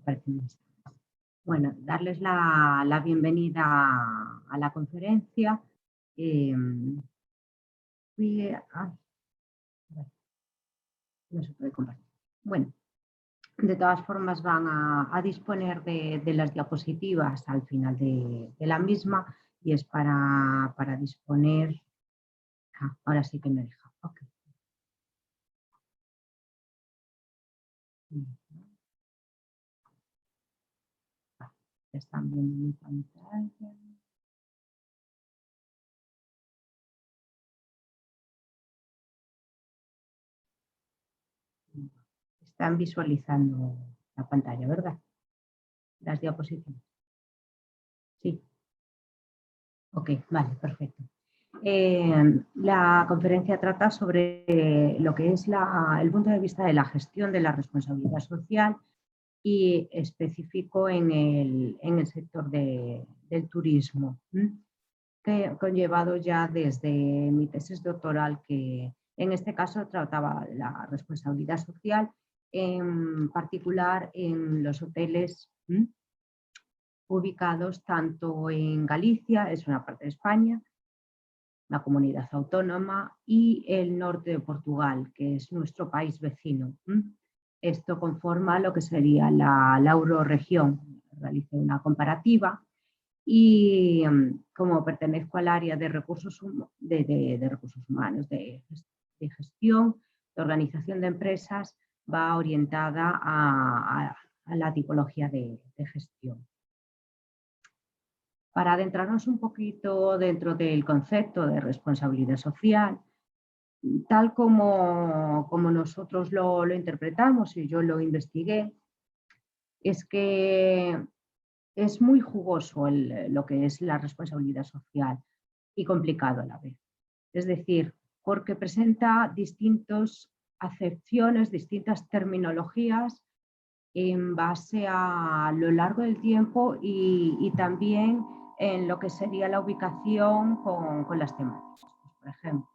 parece bien. Bueno, darles la bienvenida a la conferencia. Vale, no se puede compartir. Bueno, de todas formas van a disponer de las diapositivas al final de la misma y es para disponer. Ahora sí que me deja. Okay. Están viendo mi pantalla. Están visualizando la pantalla, ¿verdad? Las diapositivas. Sí. Ok, vale, perfecto. La conferencia trata sobre lo que es el punto de vista de la gestión de la responsabilidad social y específico en el sector del turismo, que he conllevado ya desde mi tesis doctoral, que en este caso trataba la responsabilidad social, en particular en los hoteles ubicados tanto en Galicia, es una parte de España, la comunidad autónoma, y el norte de Portugal, que es nuestro país vecino. Esto conforma lo que sería la euroregión. Realicé una comparativa y como pertenezco al área de recursos humanos, de gestión, de organización de empresas, va orientada a la tipología de gestión. Para adentrarnos un poquito dentro del concepto de responsabilidad social, tal como nosotros lo interpretamos y yo lo investigué, es que es muy jugoso lo que es la responsabilidad social y complicado a la vez. Es decir, porque presenta distintas acepciones, distintas terminologías en base a lo largo del tiempo y también en lo que sería la ubicación con las temáticas. Pues, por ejemplo,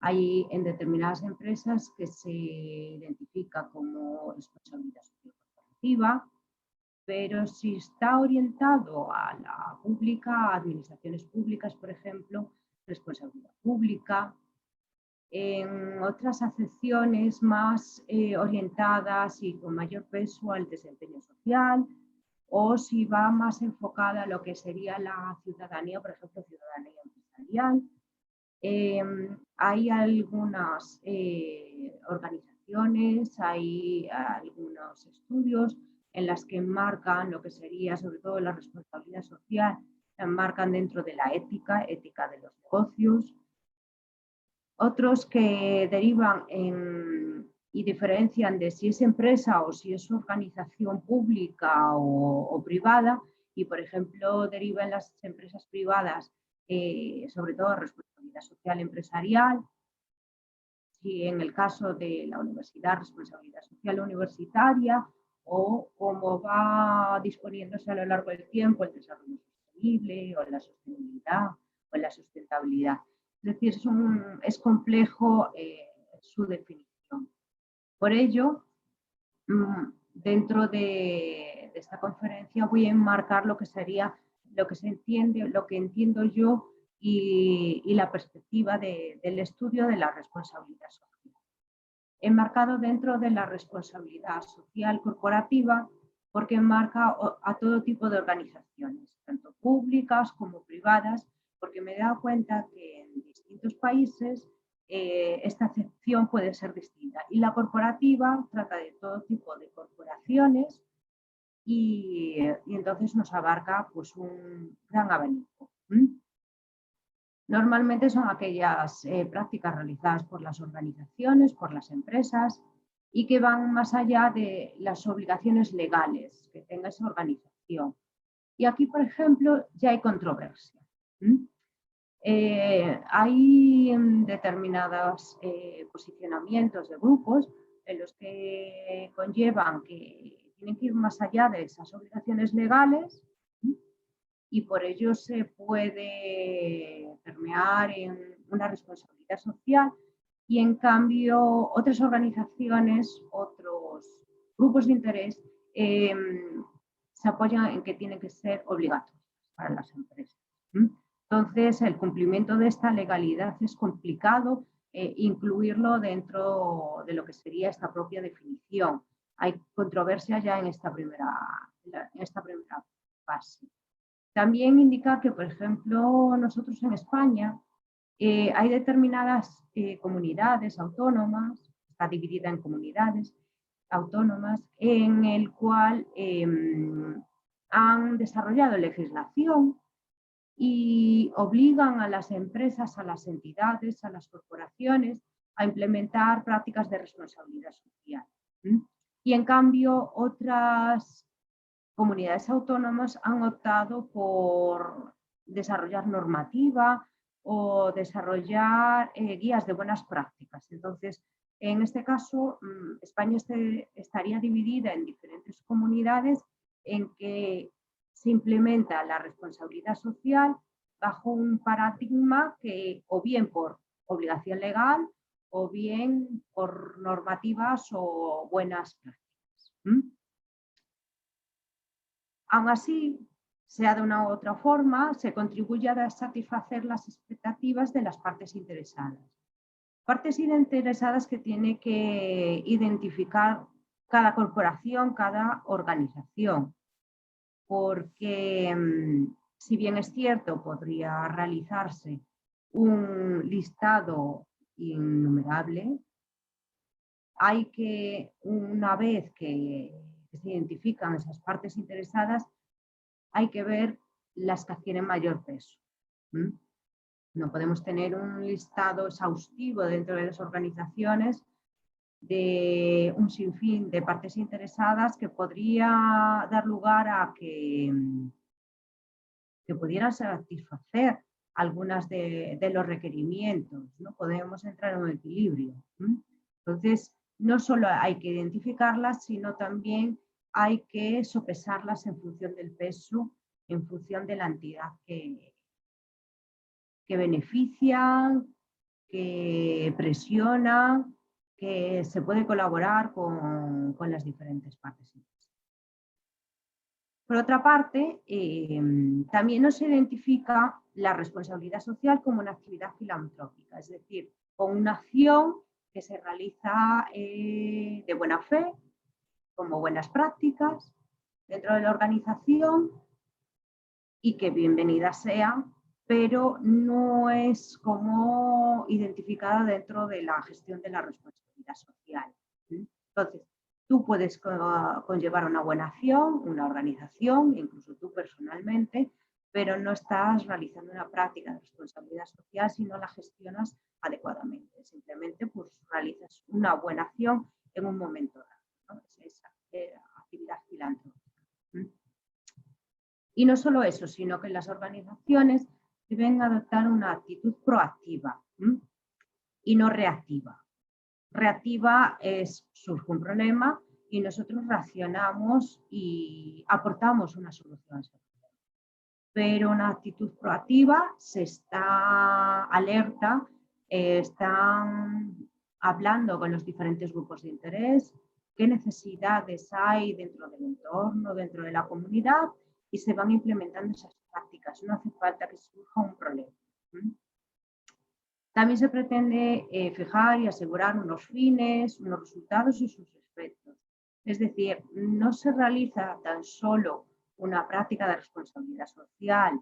hay en determinadas empresas que se identifica como responsabilidad social corporativa, pero si está orientado a la pública, a administraciones públicas, por ejemplo, responsabilidad pública. En otras acepciones más orientadas y con mayor peso al desempeño social, o si va más enfocada a lo que sería la ciudadanía, por ejemplo, ciudadanía empresarial. Hay algunas organizaciones, hay algunos estudios en las que enmarcan lo que sería sobre todo la responsabilidad social, la enmarcan dentro de la ética de los negocios. Otros que derivan y diferencian de si es empresa o si es organización pública o privada, y por ejemplo derivan las empresas privadas sobre todo responsabilidad social empresarial, si en el caso de la universidad responsabilidad social universitaria, o cómo va disponiéndose a lo largo del tiempo el desarrollo sostenible o la sostenibilidad o la sustentabilidad. Es decir, es complejo su definición. Por ello, dentro de esta conferencia voy a enmarcar lo que sería, lo que se entiende, lo que entiendo yo y la perspectiva del estudio de la responsabilidad social. Enmarcado dentro de la responsabilidad social corporativa, porque enmarca a todo tipo de organizaciones, tanto públicas como privadas, porque me he dado cuenta que en distintos países esta acepción puede ser distinta. Y la corporativa trata de todo tipo de corporaciones y entonces nos abarca pues, un gran abanico. Normalmente son aquellas prácticas realizadas por las organizaciones, por las empresas y que van más allá de las obligaciones legales que tenga esa organización. Y aquí, por ejemplo, ya hay controversia. Hay determinados posicionamientos de grupos en los que conllevan que tienen que ir más allá de esas obligaciones legales y por ello se puede permear en una responsabilidad social y en cambio otras organizaciones, otros grupos de interés se apoyan en que tienen que ser obligatorias para las empresas. Entonces, el cumplimiento de esta legalidad es complicado, incluirlo dentro de lo que sería esta propia definición. Hay controversia ya en esta primera fase. También indicar que, por ejemplo, nosotros en España hay determinadas comunidades autónomas, está dividida en comunidades autónomas, en el cual han desarrollado legislación y obligan a las empresas, a las entidades, a las corporaciones a implementar prácticas de responsabilidad social. Y en cambio, otras comunidades autónomas han optado por desarrollar normativa o desarrollar guías de buenas prácticas. Entonces, en este caso, España estaría dividida en diferentes comunidades en que se implementa la responsabilidad social bajo un paradigma que o bien por obligación legal o bien por normativas o buenas prácticas. Aún así, sea de una u otra forma, se contribuye a satisfacer las expectativas de las partes interesadas. Partes interesadas que tiene que identificar cada corporación, cada organización, porque si bien es cierto, podría realizarse un listado innumerable, hay que, una vez que se identifican esas partes interesadas, hay que ver las que tienen mayor peso. No podemos tener un listado exhaustivo dentro de las organizaciones de un sinfín de partes interesadas que podría dar lugar a que pudieran satisfacer algunas de los requerimientos, ¿no? Podemos entrar en un equilibrio. Entonces, no solo hay que identificarlas, sino también hay que sopesarlas en función del peso, en función de la entidad que beneficia, que presiona, que se puede colaborar con las diferentes partes. Por otra parte, también nos identifica la responsabilidad social como una actividad filantrópica, es decir, con una acción que se realiza de buena fe, como buenas prácticas dentro de la organización y que bienvenida sea, pero no es como identificada dentro de la gestión de la responsabilidad social. Entonces, tú puedes conllevar una buena acción, una organización, incluso tú personalmente, pero no estás realizando una práctica de responsabilidad social si no la gestionas adecuadamente. Simplemente pues, realizas una buena acción en un momento dado, ¿no? Es esa actividad filantrópica. Y no solo eso, sino que las organizaciones deben adoptar una actitud proactiva y no reactiva. Reactiva es, surge un problema y nosotros reaccionamos y aportamos una solución a ese problema. Pero una actitud proactiva se está alerta, están hablando con los diferentes grupos de interés, qué necesidades hay dentro del entorno, dentro de la comunidad, y se van implementando esas prácticas. No hace falta que surja un problema. También se pretende fijar y asegurar unos fines, unos resultados y sus efectos. Es decir, no se realiza tan solo una práctica de responsabilidad social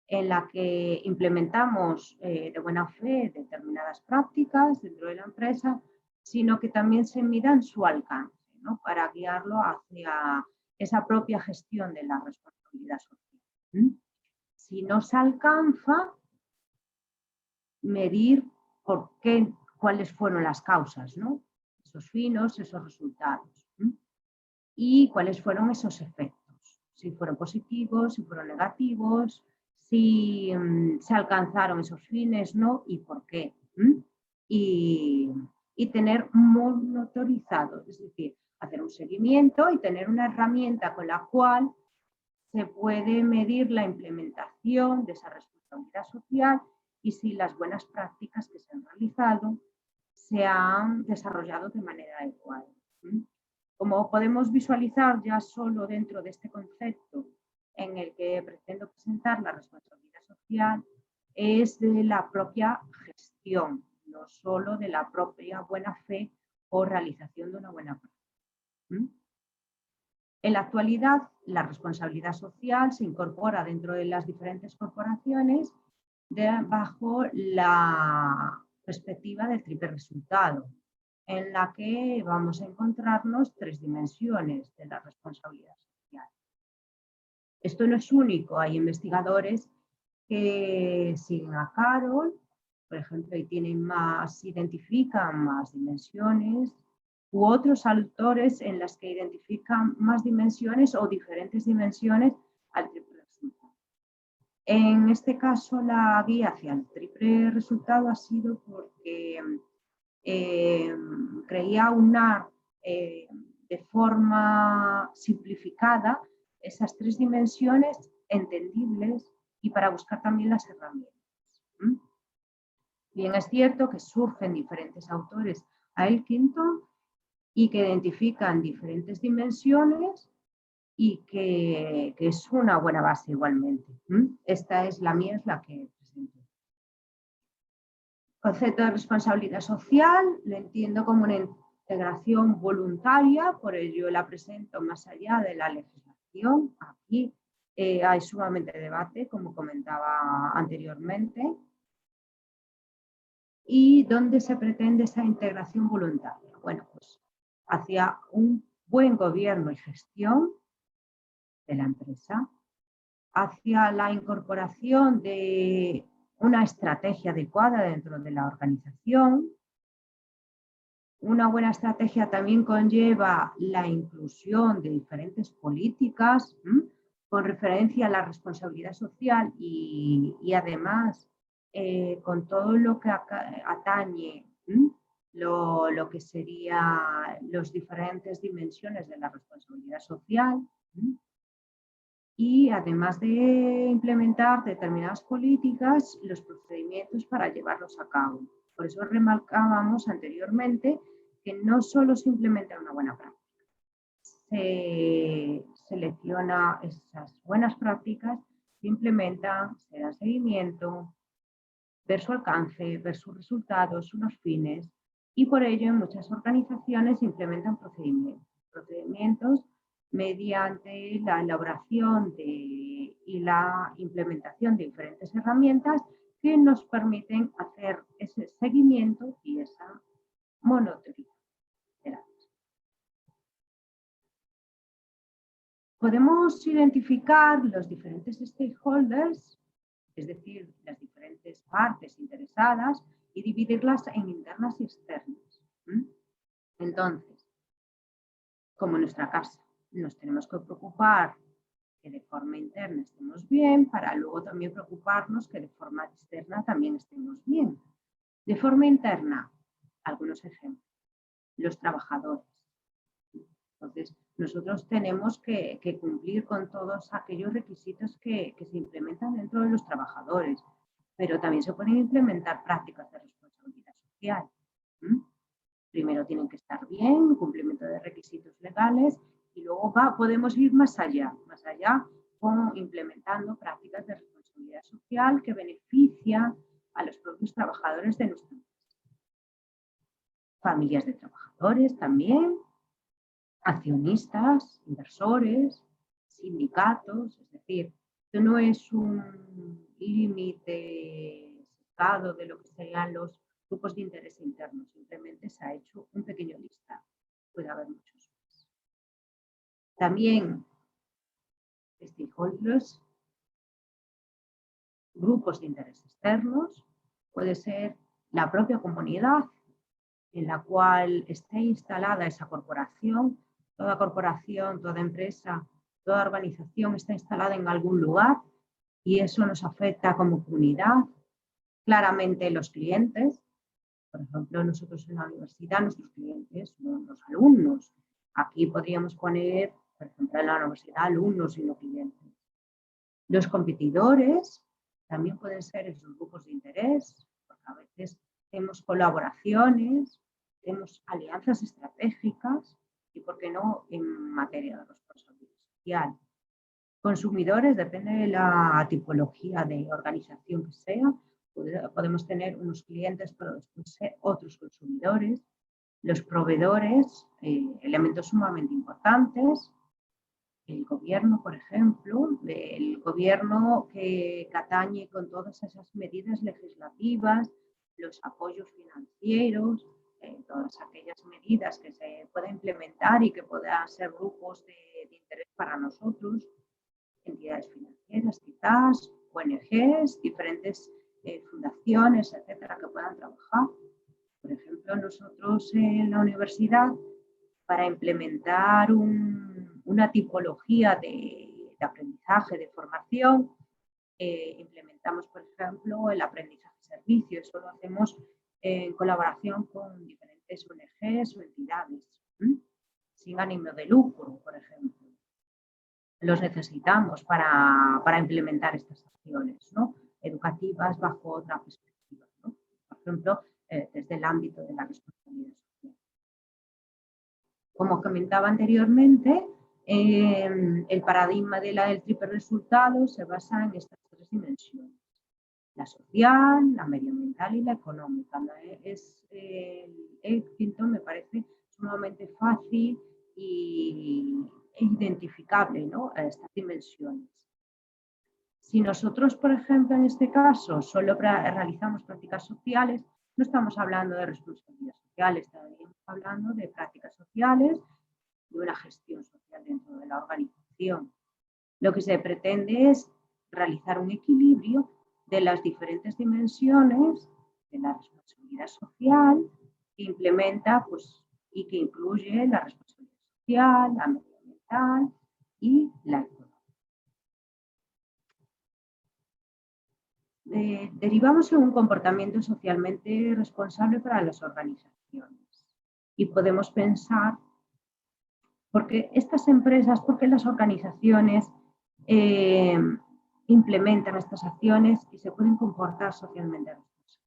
en la que implementamos de buena fe determinadas prácticas dentro de la empresa, sino que también se midan su alcance, ¿no? Para guiarlo hacia esa propia gestión de la responsabilidad social. Si no se alcanza, medir cuáles fueron las causas, ¿no? Esos finos, esos resultados. Y cuáles fueron esos efectos. Si fueron positivos, si fueron negativos, si se alcanzaron esos fines, ¿no? Y por qué. Y tener monitorizado, es decir, hacer un seguimiento y tener una herramienta con la cual se puede medir la implementación de esa responsabilidad social y si las buenas prácticas que se han realizado se han desarrollado de manera adecuada. Como podemos visualizar ya solo dentro de este concepto en el que pretendo presentar la responsabilidad social, es de la propia gestión, no solo de la propia buena fe o realización de una buena práctica. En la actualidad, la responsabilidad social se incorpora dentro de las diferentes corporaciones bajo la perspectiva del triple resultado, en la que vamos a encontrarnos 3 dimensiones de la responsabilidad social. Esto no es único, hay investigadores que siguen a Carroll, por ejemplo, y identifican más dimensiones, u otros autores en las que identifican más dimensiones o diferentes dimensiones al triple resultado. En este caso, la guía hacia el triple resultado ha sido porque creía unar de forma simplificada esas 3 dimensiones entendibles y para buscar también las herramientas. Bien, es cierto que surgen diferentes autores a Elkington y que identifican diferentes dimensiones y que es una buena base igualmente. Esta es la mía, es la que presento. El concepto de responsabilidad social lo entiendo como una integración voluntaria, por ello la presento más allá de la legislación. Aquí hay sumamente debate, como comentaba anteriormente. ¿Y dónde se pretende esa integración voluntaria? Bueno, pues hacia un buen gobierno y gestión de la empresa, hacia la incorporación de una estrategia adecuada dentro de la organización. Una buena estrategia también conlleva la inclusión de diferentes políticas con referencia a la responsabilidad social y además con todo lo que atañe lo que serían las diferentes dimensiones de la responsabilidad social. Y además de implementar determinadas políticas, los procedimientos para llevarlos a cabo. Por eso remarcábamos anteriormente que no solo se implementa una buena práctica, se selecciona esas buenas prácticas, se implementan, se da seguimiento, ver su alcance, ver sus resultados, unos fines, y por ello en muchas organizaciones se implementan procedimientos mediante la elaboración y la implementación de diferentes herramientas que nos permiten hacer ese seguimiento y esa monitorización. Podemos identificar los diferentes stakeholders, es decir, las diferentes partes interesadas, y dividirlas en internas y externas. Entonces, como en nuestra casa, nos tenemos que preocupar que de forma interna estemos bien, para luego también preocuparnos que de forma externa también estemos bien. De forma interna, algunos ejemplos, los trabajadores. Entonces, nosotros tenemos que cumplir con todos aquellos requisitos que se implementan dentro de los trabajadores, pero también se pueden implementar prácticas de responsabilidad social. Primero tienen que estar bien, cumplimiento de requisitos legales, y luego podemos ir más allá con implementando prácticas de responsabilidad social que benefician a los propios trabajadores de nuestra empresa. Familias de trabajadores también, accionistas, inversores, sindicatos, es decir, esto no es un límite cerrado de lo que serían los grupos de interés internos, simplemente se ha hecho un pequeño listado, puede haber muchos más. También stakeholders, grupos de interés externos, puede ser la propia comunidad en la cual esté instalada esa corporación. Toda corporación, toda empresa, toda organización está instalada en algún lugar y eso nos afecta como comunidad. Claramente los clientes, por ejemplo, nosotros en la universidad, nuestros clientes son los alumnos. Aquí podríamos poner, por ejemplo, en la universidad, alumnos y no clientes. Los competidores también pueden ser esos grupos de interés, porque a veces tenemos colaboraciones, tenemos alianzas estratégicas y, ¿por qué no?, en materia de responsabilidad social. Consumidores, depende de la tipología de organización que sea, podemos tener unos clientes, pero después otros consumidores. Los proveedores, elementos sumamente importantes. El gobierno, por ejemplo, el gobierno que atañe con todas esas medidas legislativas, los apoyos financieros, todas aquellas medidas que se puedan implementar y que puedan ser grupos de interés para nosotros, entidades financieras quizás, ONGs, diferentes fundaciones, etcétera, que puedan trabajar. Por ejemplo, nosotros en la universidad, para implementar una tipología de aprendizaje, de formación, implementamos, por ejemplo, el aprendizaje servicio. Eso lo hacemos en colaboración con diferentes ONGs o entidades, sin ánimo de lucro, por ejemplo. Los necesitamos para implementar estas acciones, ¿no?, educativas bajo otra perspectiva, ¿no? Por ejemplo, desde el ámbito de la responsabilidad social. Como comentaba anteriormente, el paradigma del triple resultado se basa en estas tres dimensiones: la social, la medioambiental y la económica. El éxito me parece sumamente fácil e identificable, ¿no?, a estas dimensiones. Si nosotros, por ejemplo, en este caso, solo realizamos prácticas sociales, no estamos hablando de responsabilidad social, estaríamos hablando de prácticas sociales, de una gestión social dentro de la organización. Lo que se pretende es realizar un equilibrio de las diferentes dimensiones de la responsabilidad social que implementa, pues, y que incluye la responsabilidad social, la medioambiental y la económica. Derivamos en un comportamiento socialmente responsable para las organizaciones. Y podemos pensar, porque estas empresas, porque las organizaciones implementan estas acciones y se pueden comportar socialmente responsables.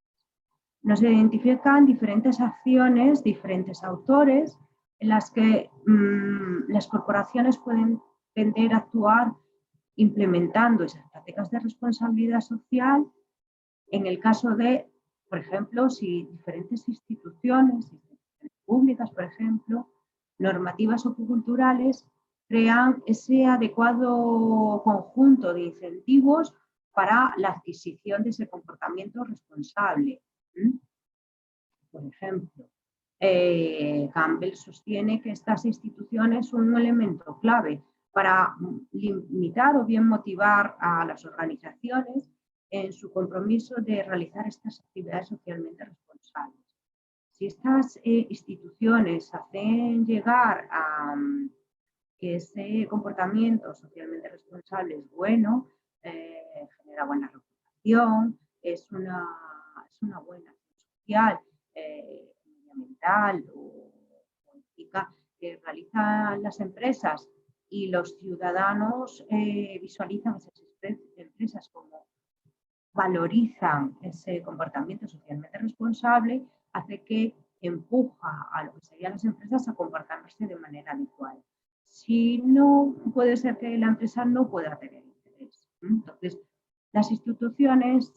Nos identifican diferentes acciones, diferentes autores, en las que las corporaciones pueden tender a actuar implementando esas prácticas de responsabilidad social. En el caso de, por ejemplo, si diferentes instituciones públicas, por ejemplo, normativas o culturales, crean ese adecuado conjunto de incentivos para la adquisición de ese comportamiento responsable. Por ejemplo, Campbell sostiene que estas instituciones son un elemento clave para limitar o bien motivar a las organizaciones en su compromiso de realizar estas actividades socialmente responsables. Si estas instituciones hacen llegar a que ese comportamiento socialmente responsable es bueno, genera buena reputación, es una buena acción social, medioambiental o política que realizan las empresas, y los ciudadanos visualizan esas empresas como valorizan ese comportamiento socialmente responsable, hace que empuja a lo que serían las empresas a comportarse de manera adecuada. Si no, puede ser que la empresa no pueda tener interés. Entonces, las instituciones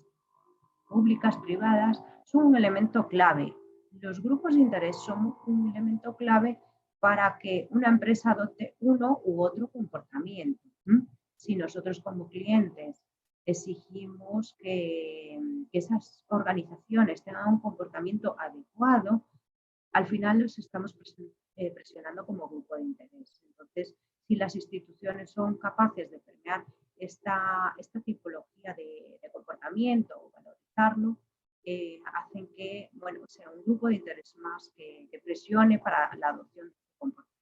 públicas, privadas, son un elemento clave. Los grupos de interés son un elemento clave para que una empresa adopte uno u otro comportamiento. Si nosotros como clientes exigimos que esas organizaciones tengan un comportamiento adecuado, al final los estamos presionando como grupo de interés. Entonces, si las instituciones son capaces de premiar esta tipología de comportamiento o valorizarlo, hacen que, bueno, sea un grupo de interés más que presione para la adopción de este comportamiento.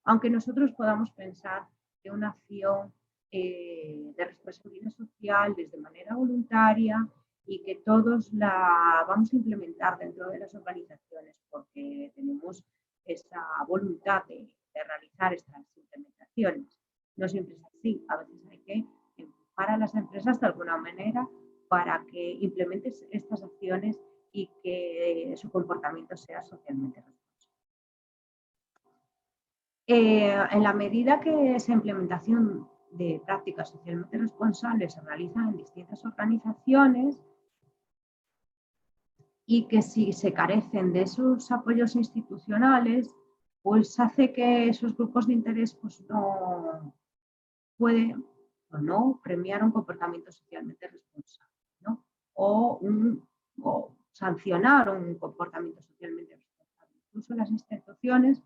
Aunque nosotros podamos pensar que una acción de responsabilidad social desde manera voluntaria y que todos la vamos a implementar dentro de las organizaciones porque tenemos esa voluntad de realizar estas implementaciones. No siempre es así, a veces hay que empujar a las empresas de alguna manera para que implementen estas acciones y que su comportamiento sea socialmente responsable. En la medida que esa implementación de prácticas socialmente responsables se realiza en distintas organizaciones y que si se carecen de esos apoyos institucionales, pues hace que esos grupos de interés pues, no pueden o no premiar un comportamiento socialmente responsable, ¿no? o sancionar un comportamiento socialmente responsable. Incluso las instituciones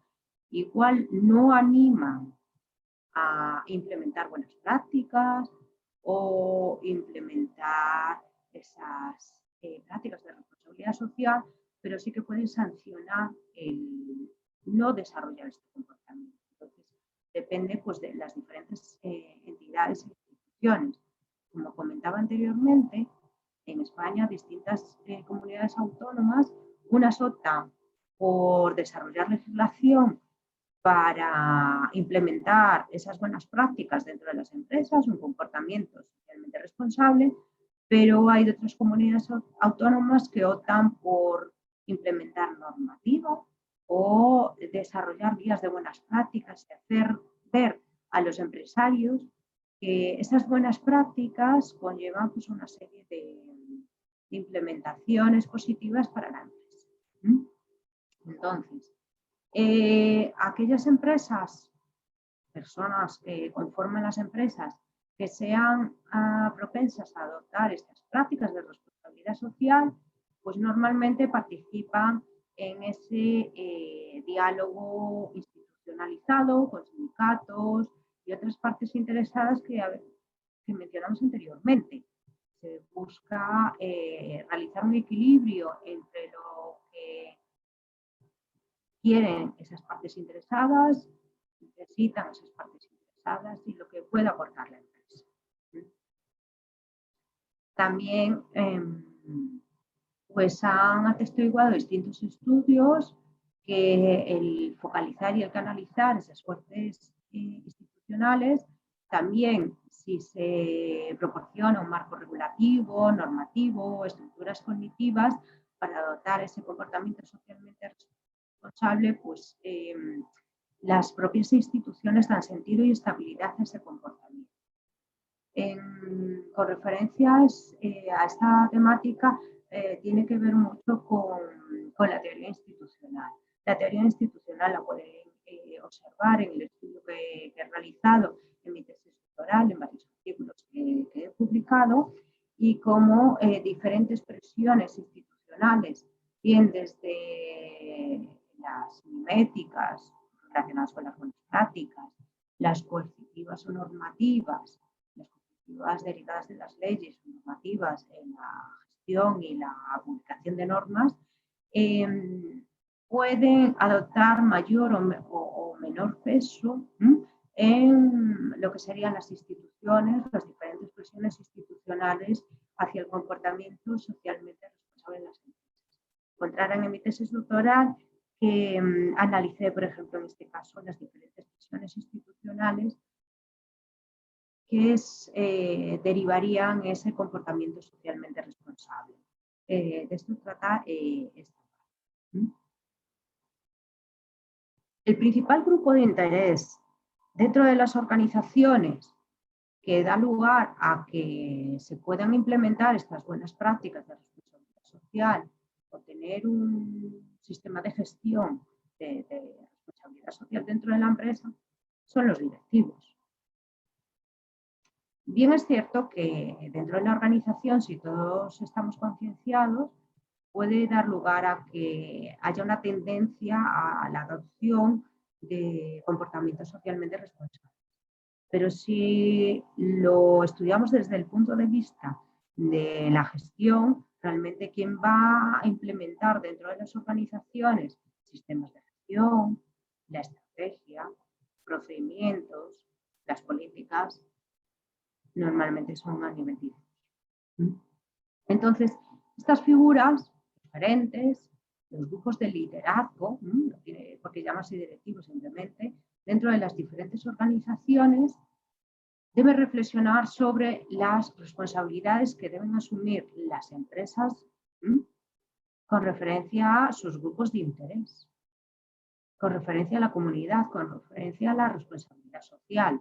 igual no animan a implementar buenas prácticas o implementar esas prácticas de responsabilidad social, pero sí que pueden sancionar el no desarrollar este comportamiento. Entonces, depende pues, de las diferentes entidades e instituciones. Como comentaba anteriormente, en España distintas comunidades autónomas, unas optan por desarrollar legislación para implementar esas buenas prácticas dentro de las empresas, un comportamiento socialmente responsable, pero hay otras comunidades autónomas que optan por implementar normativa o desarrollar guías de buenas prácticas y hacer ver a los empresarios que esas buenas prácticas conllevan pues, una serie de implementaciones positivas para la empresa. Entonces, aquellas empresas, personas que conforman las empresas, que sean propensas a adoptar estas prácticas de responsabilidad social, pues normalmente participan en ese diálogo institucionalizado con sindicatos y otras partes interesadas que mencionamos anteriormente. Se busca realizar un equilibrio entre lo que quieren esas partes interesadas, necesitan esas partes interesadas y lo que puede aportar la empresa. También pues han atestiguado distintos estudios que el focalizar y el canalizar esas fuerzas institucionales, también si se proporciona un marco regulativo, normativo, estructuras cognitivas para adoptar ese comportamiento socialmente responsable, pues las propias instituciones dan sentido y estabilidad a ese comportamiento. Con referencias a esta temática, tiene que ver mucho con la teoría institucional. La teoría institucional la pueden observar en el estudio que he realizado en mi tesis doctoral, en varios artículos que he publicado, y cómo diferentes presiones institucionales, bien desde las miméticas relacionadas con las buenas prácticas, las coercitivas o normativas, las derivadas de las leyes o normativas en la gestión y la publicación de normas, pueden adoptar mayor o menor peso en lo que serían las instituciones, las diferentes presiones institucionales hacia el comportamiento socialmente responsable de las empresas. Encontrarán en mi tesis doctoral que analicé, por ejemplo, en este caso, las diferentes presiones institucionales que derivarían ese comportamiento socialmente responsable. De esto trata esta parte. El principal grupo de interés dentro de las organizaciones que da lugar a que se puedan implementar estas buenas prácticas de responsabilidad social o tener un sistema de gestión de responsabilidad social dentro de la empresa son los directivos. Bien es cierto que dentro de la organización, si todos estamos concienciados, puede dar lugar a que haya una tendencia a la adopción de comportamientos socialmente responsables. Pero si lo estudiamos desde el punto de vista de la gestión, realmente quien va a implementar dentro de las organizaciones sistemas de gestión, la estrategia, procedimientos, las políticas, normalmente son a nivel directivo. Entonces, estas figuras diferentes, los grupos de liderazgo, porque llamarse directivo simplemente, dentro de las diferentes organizaciones, deben reflexionar sobre las responsabilidades que deben asumir las empresas con referencia a sus grupos de interés. con referencia a la comunidad, con referencia a la responsabilidad social.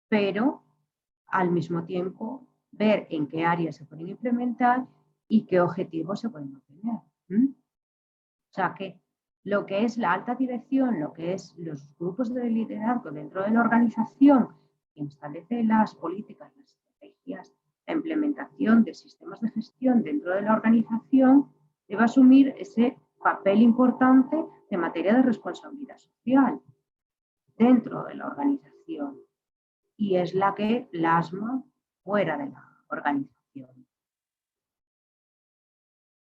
Pero al mismo tiempo ver en qué áreas se pueden implementar y qué objetivos se pueden obtener. O sea que lo que es la alta dirección, lo que es los grupos de liderazgo dentro de la organización, quien establece las políticas, las estrategias, la implementación de sistemas de gestión dentro de la organización, debe asumir ese papel importante de materia de responsabilidad social dentro de la organización. Y es la que plasma fuera de la organización.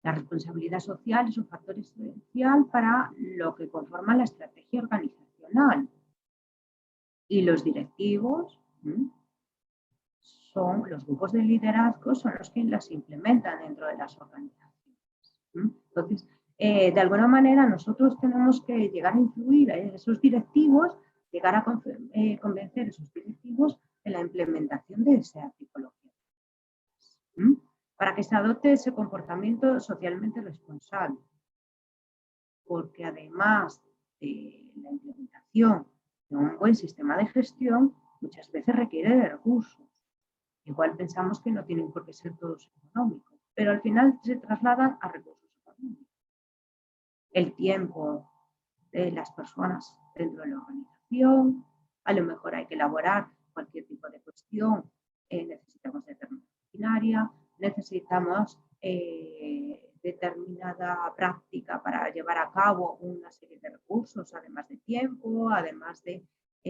La responsabilidad social es un factor esencial para lo que conforma la estrategia organizacional. Y los directivos son los grupos de liderazgo, son los que las implementan dentro de las organizaciones. Entonces, de alguna manera nosotros tenemos que llegar a influir a esos directivos, llegar a convencer a esos directivos de la implementación de esa tipología. Para que se adopte ese comportamiento socialmente responsable. Porque además de la implementación de un buen sistema de gestión, muchas veces requiere de recursos. Igual pensamos que no tienen por qué ser todos económicos, pero al final se trasladan a recursos económicos. El tiempo de las personas dentro de la organización, a lo mejor hay que elaborar cualquier tipo de cuestión, necesitamos determinada maquinaria, necesitamos determinada práctica para llevar a cabo una serie de recursos, además de tiempo, además de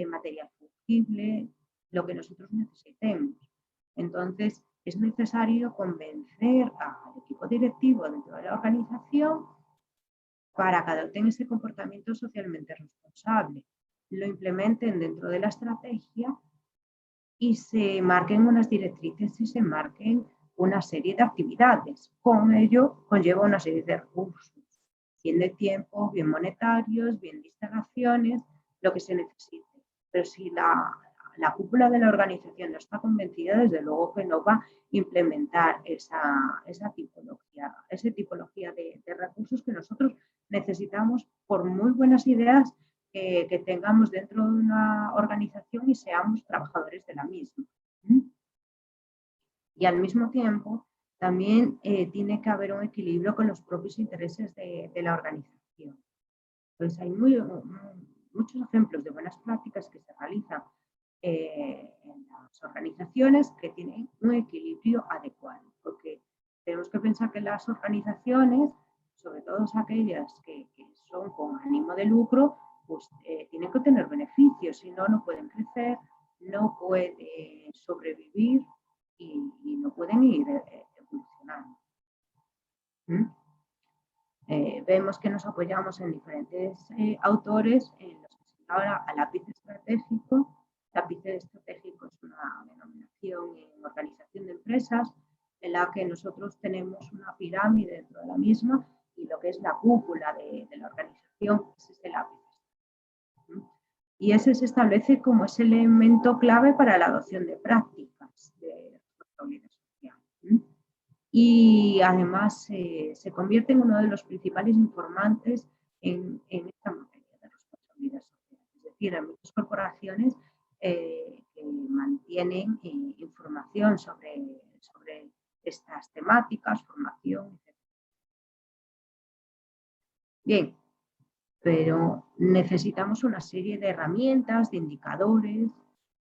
material fungible, lo que nosotros necesitemos. Entonces, es necesario convencer al equipo directivo dentro de la organización para que adopten ese comportamiento socialmente responsable, lo implementen dentro de la estrategia y se marquen unas directrices y se marquen una serie de actividades. Con ello conlleva una serie de recursos, bien de tiempo, bien monetarios, bien de instalaciones, lo que se necesite. Pero si la cúpula de la organización no está convencida, desde luego que no va a implementar esa tipología de recursos que nosotros necesitamos por muy buenas ideas que tengamos dentro de una organización y seamos trabajadores de la misma. Y al mismo tiempo también tiene que haber un equilibrio con los propios intereses de la organización. Pues hay muchos ejemplos de buenas prácticas que se realizan en las organizaciones que tienen un equilibrio adecuado, porque tenemos que pensar que las organizaciones, sobre todo aquellas que son con ánimo de lucro, pues tienen que tener beneficios, si no, no pueden crecer, no pueden sobrevivir y no pueden ir evolucionando. Vemos que nos apoyamos en diferentes autores en los que se habla al lápiz estratégico. Lápiz estratégico es una denominación en organización de empresas en la que nosotros tenemos una pirámide dentro de la misma y lo que es la cúpula de la organización es este lápiz. Y ese se establece como ese elemento clave para la adopción de prácticas de responsabilidad social. Y además se convierte en uno de los principales informantes en esta materia de responsabilidad social. Es decir, hay muchas corporaciones que mantienen información sobre estas temáticas, formación, etc. Bien, pero necesitamos una serie de herramientas, de indicadores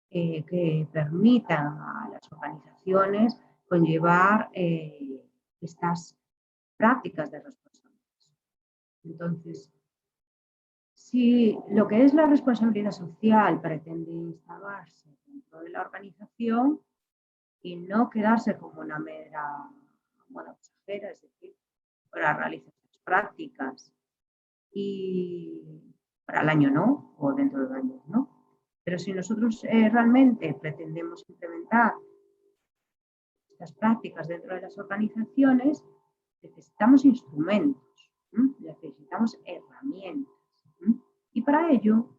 que permitan a las organizaciones conllevar estas prácticas de responsabilidad. Entonces, si lo que es la responsabilidad social pretende instalarse dentro de la organización y no quedarse como una mera moda pasajera, es decir, para realizar prácticas y para el año no, o dentro de 2 años no. Pero si nosotros realmente pretendemos implementar estas prácticas dentro de las organizaciones, necesitamos instrumentos, necesitamos herramientas. Y para ello,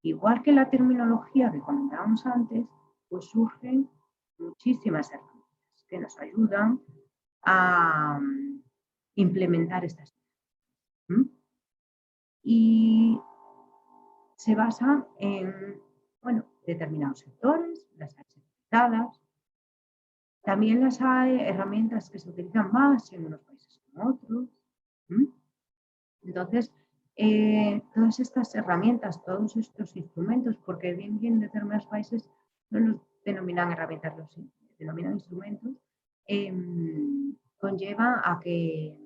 igual que la terminología que comentábamos antes, pues surgen muchísimas herramientas que nos ayudan a implementar estas ideas. y se basan en determinados sectores, las hay sectorizadas. También las hay herramientas que se utilizan más en unos países que en otros. Entonces, todas estas herramientas, todos estos instrumentos, porque bien en determinados países no los denominan herramientas, los denominan instrumentos, conlleva a que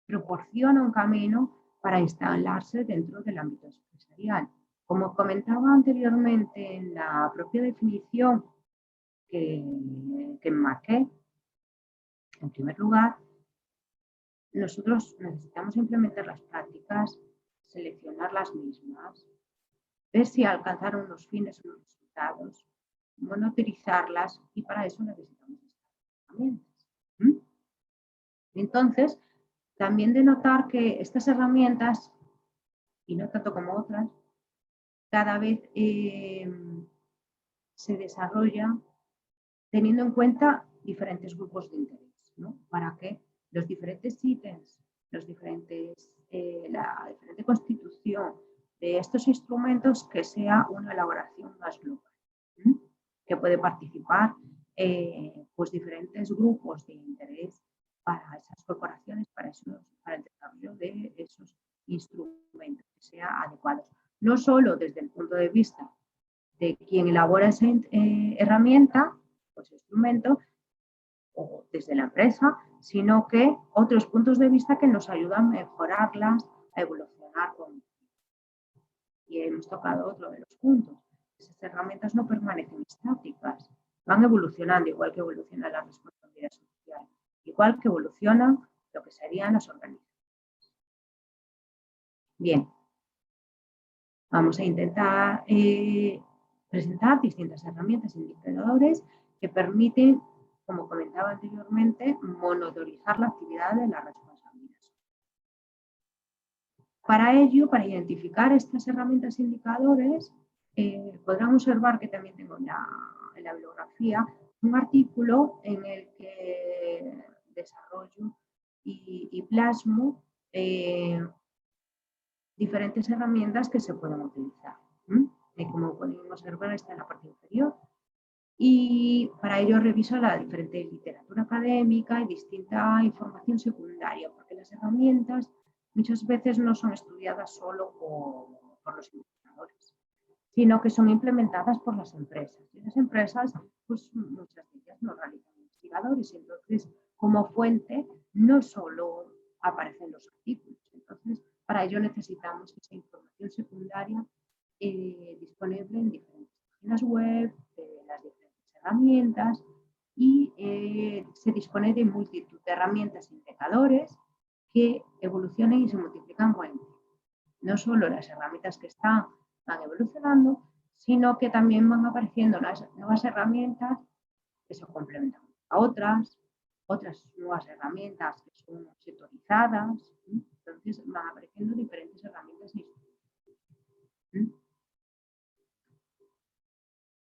proporciona un camino para instalarse dentro del ámbito empresarial. Como comentaba anteriormente en la propia definición que marqué, en primer lugar, nosotros necesitamos implementar las prácticas, seleccionar las mismas, ver si alcanzaron unos fines o unos resultados, monitorizarlas y para eso necesitamos estas herramientas. Entonces, también de notar que estas herramientas, y no tanto como otras, cada vez se desarrollan teniendo en cuenta diferentes grupos de interés, ¿no? Para que los diferentes ítems, la diferente constitución de estos instrumentos que sea una elaboración más global, que puede participar pues diferentes grupos de interés para esas corporaciones, para el desarrollo de esos instrumentos que sean adecuados. No solo desde el punto de vista de quien elabora esa herramienta, pues instrumento, o desde la empresa, sino que otros puntos de vista que nos ayudan a mejorarlas, a evolucionar con. Y hemos tocado otro de los puntos. Esas herramientas no permanecen estáticas, van evolucionando, igual que evoluciona la responsabilidad social, igual que evolucionan lo que serían las organizaciones. Bien, vamos a intentar presentar distintas herramientas e indicadores que permiten, como comentaba anteriormente, monitorizar la actividad de la responsabilidad social. Para ello, para identificar estas herramientas e indicadores, podrán observar que también tengo en la bibliografía un artículo en el que desarrollo y plasmo diferentes herramientas que se pueden utilizar. Como pueden observar, está en la parte inferior. Y para ello reviso la diferente literatura académica y distinta información secundaria, porque las herramientas muchas veces no son estudiadas solo por los investigadores, sino que son implementadas por las empresas. Y las empresas, pues muchas de ellas no realizan investigadores, entonces como fuente no solo aparecen los artículos. Entonces, para ello necesitamos esa información secundaria disponible en diferentes páginas web, de las diferentes herramientas, y se dispone de multitud de herramientas e indicadores que evolucionan y se multiplican con el tiempo. No solo las herramientas que están van evolucionando, sino que también van apareciendo nuevas herramientas que se complementan a otras nuevas herramientas que son sectorizadas. Entonces van apareciendo diferentes herramientas.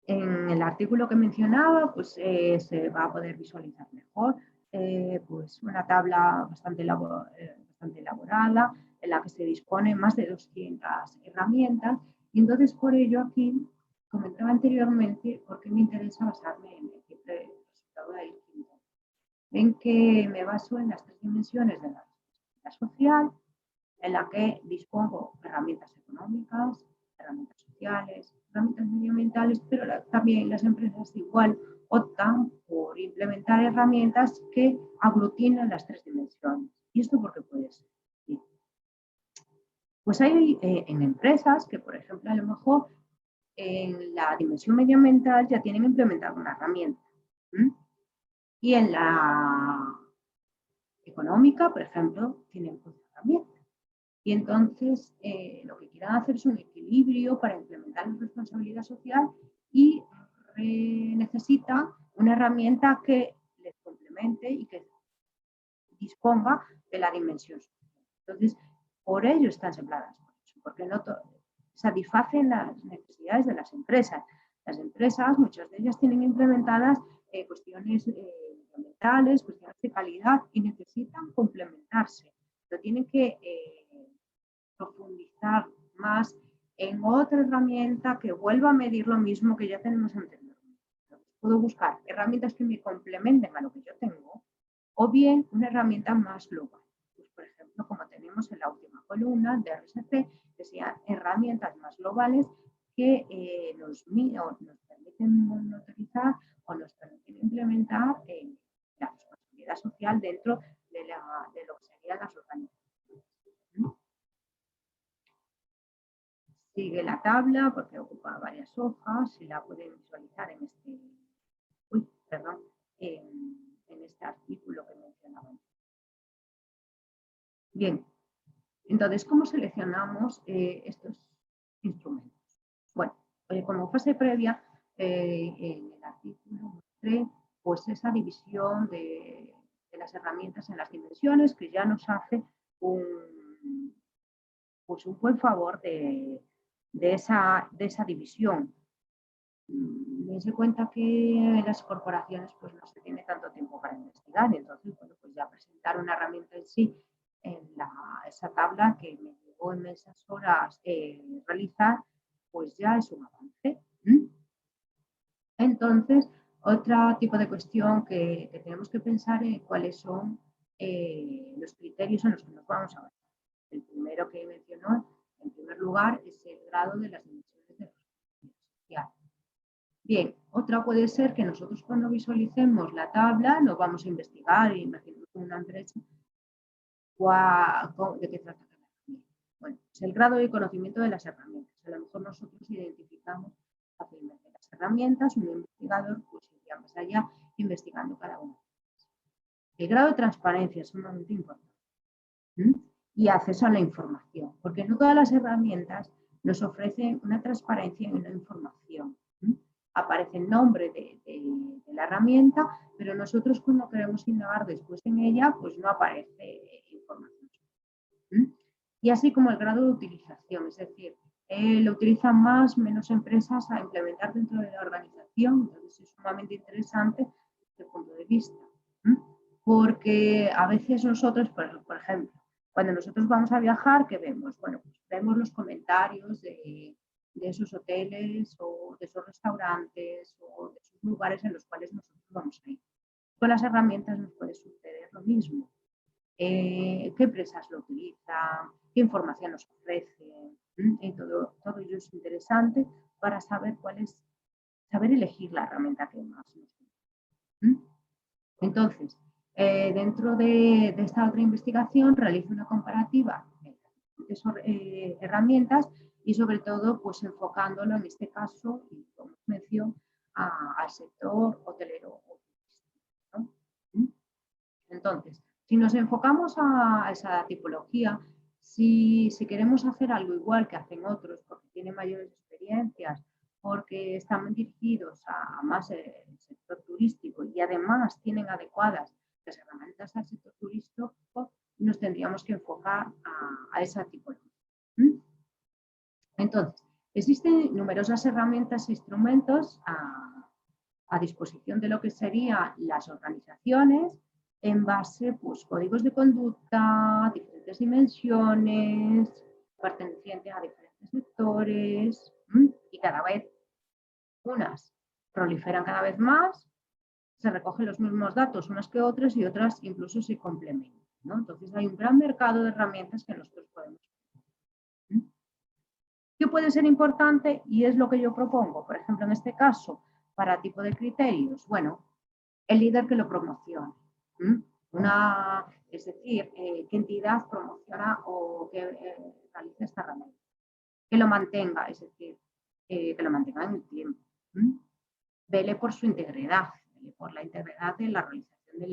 En el artículo que mencionaba, pues se va a poder visualizar mejor pues una tabla bastante elaborada en la que se dispone más de 200 herramientas. Y entonces, por ello, aquí comentaba anteriormente por qué me interesa basarme en el resultado del quinto, en que me baso en las tres dimensiones de la responsabilidad social, en la que dispongo herramientas económicas, herramientas sociales, herramientas medioambientales, pero también las empresas igual optan por implementar herramientas que aglutinan las tres dimensiones. ¿Y esto por qué puede ser? Bien. Pues hay en empresas que, por ejemplo, a lo mejor en la dimensión medioambiental ya tienen implementada una herramienta. Y en la económica, por ejemplo, tienen otra herramienta. Y entonces lo que quieran hacer es un equilibrio para implementar la responsabilidad social y necesitan una herramienta que les complemente y que disponga de la dimensión social. Entonces, por ello están separadas, porque no satisfacen las necesidades de las empresas. Las empresas, muchas de ellas tienen implementadas cuestiones ambientales, cuestiones de calidad y necesitan complementarse. Lo tienen que profundizar más en otra herramienta que vuelva a medir lo mismo que ya tenemos anteriormente. Puedo buscar herramientas que me complementen a lo que yo tengo o bien una herramienta más global. Pues, por ejemplo, como tenemos en la última columna de RSC, que sean herramientas más globales que nos permiten monitorizar o nos permiten implementar la responsabilidad social dentro de lo que serían las organizaciones. Sigue la tabla porque ocupa varias hojas y la pueden visualizar en este artículo que mencionaba. Bien, entonces, ¿cómo seleccionamos estos instrumentos? Bueno, como fase previa, en el artículo mostré pues esa división de las herramientas en las dimensiones que ya nos hace un buen favor de esa división. Dense cuenta que en las corporaciones pues no se tiene tanto tiempo para investigar, entonces bueno, pues ya presentar una herramienta en sí en esa tabla que me llevó inmensas horas realizar, pues ya es un avance. Entonces, otro tipo de cuestión que tenemos que pensar es cuáles son los criterios en los que nos vamos a basar. El primero que mencionó, en primer lugar, es el grado de las dimensiones de responsabilidad social. Bien, otra puede ser que nosotros cuando visualicemos la tabla nos vamos a investigar, imaginemos una empresa, ¿de qué trata cada herramienta? Bueno, es el grado de conocimiento de las herramientas. A lo mejor nosotros identificamos fácilmente las herramientas, un investigador pues iría más allá investigando cada una. El grado de transparencia es sumamente importante. Y acceso a la información, porque no todas las herramientas nos ofrecen una transparencia en la información. Aparece el nombre de la herramienta, pero nosotros cuando queremos indagar después en ella, pues no aparece información. Y así como el grado de utilización, es decir, lo utilizan más o menos empresas a implementar dentro de la organización, entonces es sumamente interesante desde el punto de vista. Porque a veces nosotros, por ejemplo, cuando nosotros vamos a viajar, ¿qué vemos? Bueno, pues vemos los comentarios de esos hoteles o de esos restaurantes o de esos lugares en los cuales nosotros vamos a ir. Con las herramientas nos puede suceder lo mismo. ¿Qué empresas lo utilizan? ¿Qué información nos ofrecen? Y todo ello es interesante para saber saber elegir la herramienta que más nos gusta. Entonces, dentro de esta otra investigación realizo una comparativa de herramientas y sobre todo pues enfocándolo en este caso, y como mencioné, al sector hotelero o turístico, ¿no? Entonces, si nos enfocamos a esa tipología, si queremos hacer algo igual que hacen otros porque tienen mayores experiencias, porque están dirigidos a más el sector turístico y además tienen adecuadas las herramientas al sector turístico, nos tendríamos que enfocar a esa tipología. Entonces, existen numerosas herramientas e instrumentos a disposición de lo que serían las organizaciones en base, pues, códigos de conducta, diferentes dimensiones, pertenecientes a diferentes sectores, y cada vez unas proliferan cada vez más, se recogen los mismos datos unas que otras y otras incluso se complementan, ¿no? Entonces hay un gran mercado de herramientas que nosotros podemos usar. ¿Qué puede ser importante? Y es lo que yo propongo, por ejemplo, en este caso, para tipo de criterios. Bueno, el líder que lo promocione. Es decir, qué entidad promociona o que realiza esta herramienta. Que lo mantenga, es decir, que lo mantenga en el tiempo. Vele por su integridad, vele por la integridad de la realización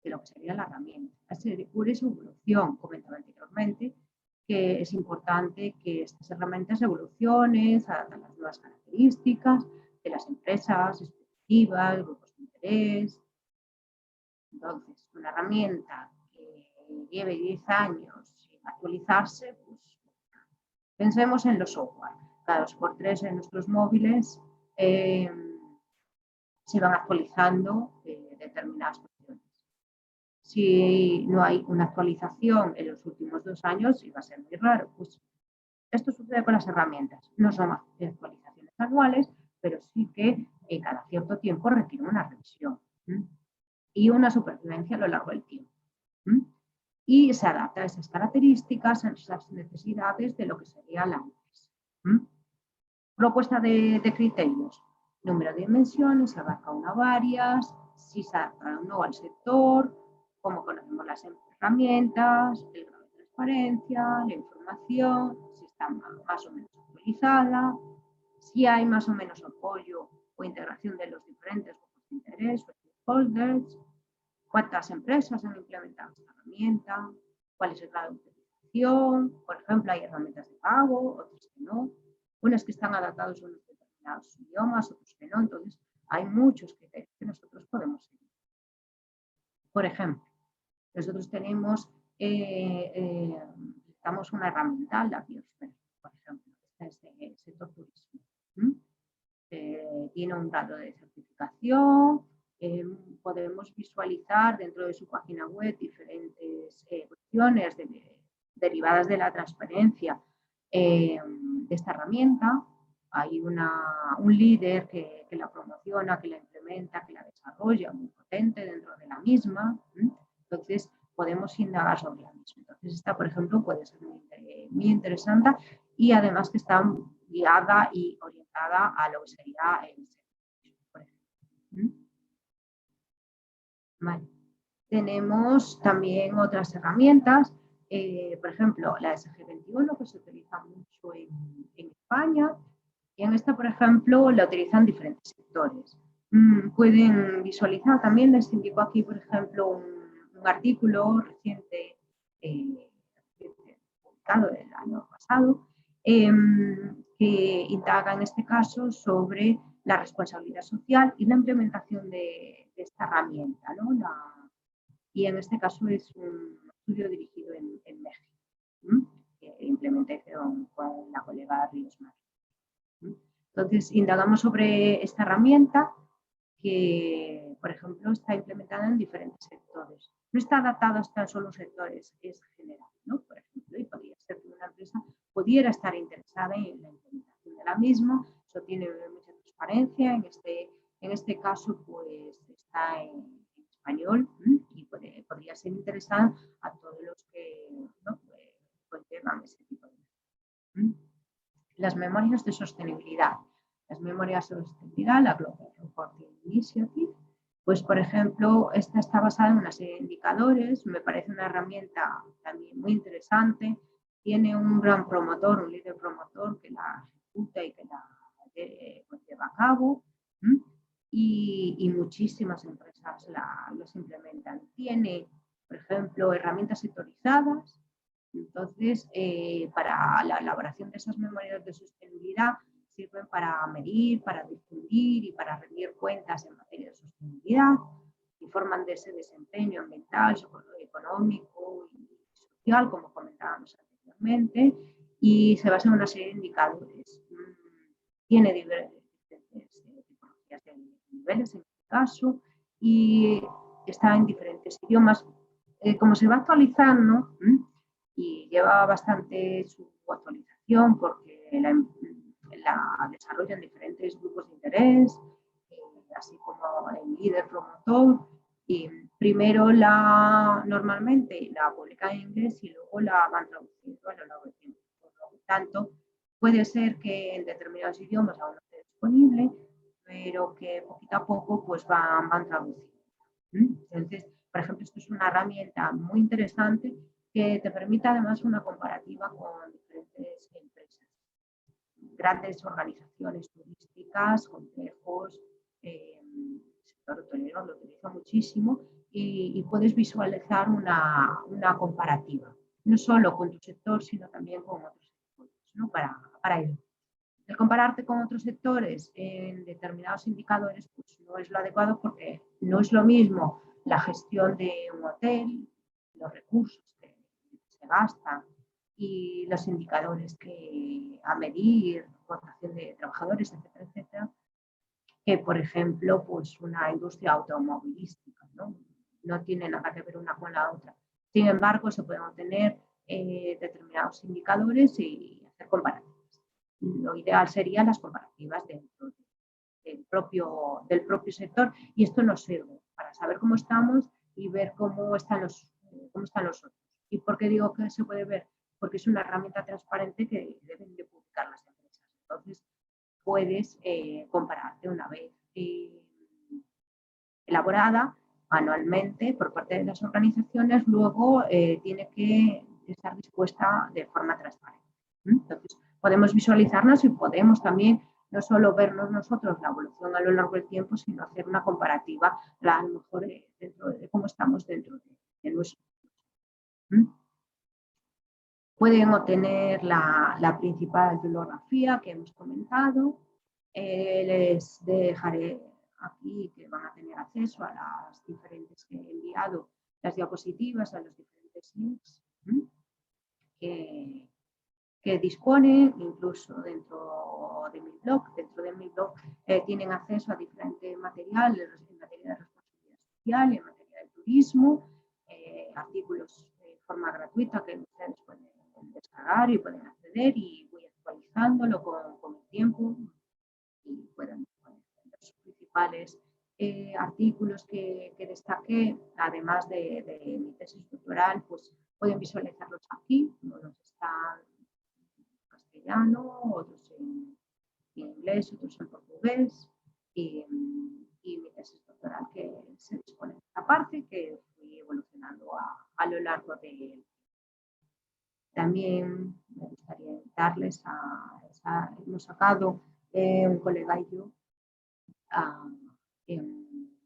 de lo que sería la herramienta. Asegure su evolución, comentaba anteriormente, que es importante que estas herramientas evolucionen, se adapten a las nuevas características de las empresas, expectativas, grupos de interés. Entonces, una herramienta que lleve 10 años sin actualizarse, pues pensemos en los software. Cada 2x3 en nuestros móviles se van actualizando determinadas cuestiones. Si no hay una actualización en los últimos 2 años, iba a ser muy raro. Pues esto sucede con las herramientas. No son actualizaciones anuales, pero sí que cada cierto tiempo requiere una revisión y una supervivencia a lo largo del tiempo. Y se adapta a esas características, a esas necesidades de lo que sería la empresa. Propuesta de criterios. Número de dimensiones, se abarca una o varias, si se adapta o no al sector, cómo conocemos las herramientas, el grado de transparencia, la información, si está más o menos actualizada, si hay más o menos apoyo o integración de los diferentes grupos de interés o stakeholders, cuántas empresas han implementado esta herramienta, cuál es el grado de utilización, por ejemplo, hay herramientas de pago, otras que no, unas que están adaptadas a unos determinados idiomas, otros que no, entonces hay muchos criterios que nosotros podemos seguir. Por ejemplo, nosotros tenemos una herramienta, la Biosfera, por ejemplo, esta es del sector turismo. Tiene un grado de certificación, podemos visualizar dentro de su página web diferentes cuestiones derivadas de la transparencia de esta herramienta. Hay un líder que la promociona, que la implementa, que la desarrolla, muy potente dentro de la misma. Entonces, podemos indagar sobre la misma. Entonces, esta, por ejemplo, puede ser muy interesante y además que está guiada y orientada a lo que sería el servicio, por ejemplo. Vale. Tenemos también otras herramientas, por ejemplo, la SG21, que se utiliza mucho en España, y en esta, por ejemplo, la utilizan diferentes sectores. Pueden visualizar también, les indico aquí, por ejemplo, un artículo reciente publicado el año pasado, que indaga en este caso sobre la responsabilidad social y la implementación de esta herramienta, ¿no? Y en este caso es un estudio dirigido en México, que implementé con la colega Ríos Mar. Entonces, indagamos sobre esta herramienta que, por ejemplo, está implementada en diferentes sectores. No está adaptada a tan solo sectores, es general, ¿no? Por ejemplo, y podría ser que una empresa pudiera estar interesada en la implementación de la misma. Eso tiene mucha transparencia. En este caso, pues está en español y podría ser interesante a todos los que ¿no? conllevan ese tipo de... Las memorias de sostenibilidad. Las memorias de sostenibilidad, la Global Reporting Initiative, pues por ejemplo, esta está basada en una serie de indicadores, me parece una herramienta también muy interesante, tiene un gran promotor, un líder promotor que la ejecuta y que la lleva a cabo, y muchísimas empresas los implementan. Tiene, por ejemplo, herramientas sectorizadas. Entonces, para la elaboración de esas memorias de sostenibilidad sirven para medir, para difundir y para rendir cuentas en materia de sostenibilidad, informan de ese desempeño ambiental, económico y social, como comentábamos anteriormente, y se basa en una serie de indicadores. Tiene diferentes tipologías de niveles en este caso y está en diferentes idiomas. Como se va actualizando, y lleva bastante su actualización porque la desarrollan diferentes grupos de interés, así como el líder promotor. Y primero normalmente la publican en inglés y luego la van traduciendo a lo largo del tiempo. Por lo tanto, puede ser que en determinados idiomas aún no esté disponible, pero que poquito a poco pues van traduciendo. Entonces, por ejemplo, esto es una herramienta muy interesante que te permite además una comparativa con diferentes empresas, grandes organizaciones turísticas, complejos, el sector hotelero lo utiliza muchísimo y puedes visualizar una comparativa, no solo con tu sector, sino también con otros sectores, ¿no? Para ello. El compararte con otros sectores en determinados indicadores pues no es lo adecuado porque no es lo mismo la gestión de un hotel, los recursos que se gastan y los indicadores que a medir, rotación de trabajadores, etcétera, etcétera, que por ejemplo pues una industria automovilística, ¿no? no tiene nada que ver una con la otra. Sin embargo, se pueden obtener determinados indicadores y hacer comparativas. Lo ideal serían las comparativas dentro del propio sector, y esto nos sirve para saber cómo estamos y ver cómo están los otros. ¿Y por qué digo que se puede ver? Porque es una herramienta transparente que deben de publicar las empresas. Entonces, puedes compararte una vez elaborada anualmente por parte de las organizaciones, luego tiene que estar dispuesta de forma transparente. Entonces, podemos visualizarnos y podemos también no solo vernos nosotros la evolución a lo largo del tiempo, sino hacer una comparativa a lo mejor dentro de cómo estamos dentro de nuestro. Pueden obtener la principal bibliografía que hemos comentado. Les dejaré aquí que van a tener acceso a las diferentes que he enviado, las diapositivas, a los diferentes links que dispone, incluso dentro de mi blog. Dentro de mi blog tienen acceso a diferentes materiales en materia de responsabilidad social, en materia de turismo, artículos de forma gratuita que ustedes pueden descargar y pueden acceder, y voy actualizándolo con el tiempo y pueden poner los principales artículos que destaqué, además de mi tesis doctoral, pues pueden visualizarlos aquí, unos están en castellano, otros en inglés, otros en portugués, y mi tesis doctoral que se dispone de esta parte que fui evolucionando a lo largo de. También me gustaría invitarles hemos sacado un colega y yo en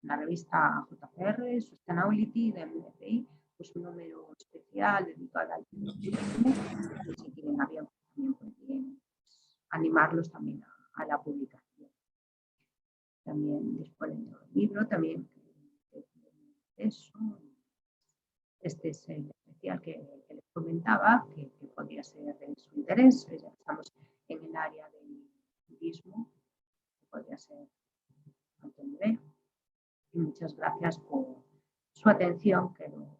la revista JCR, Sustainability de MDPI, pues un número especial dedicado al turismo, y si tienen abierto también pueden animarlos también a la publicación. También disponen de un libro, también eso. Este es el especial que les comentaba, que podría ser de su interés. Ya estamos en el área del turismo, que podría ser alto nivel. Y muchas gracias por su atención, que lo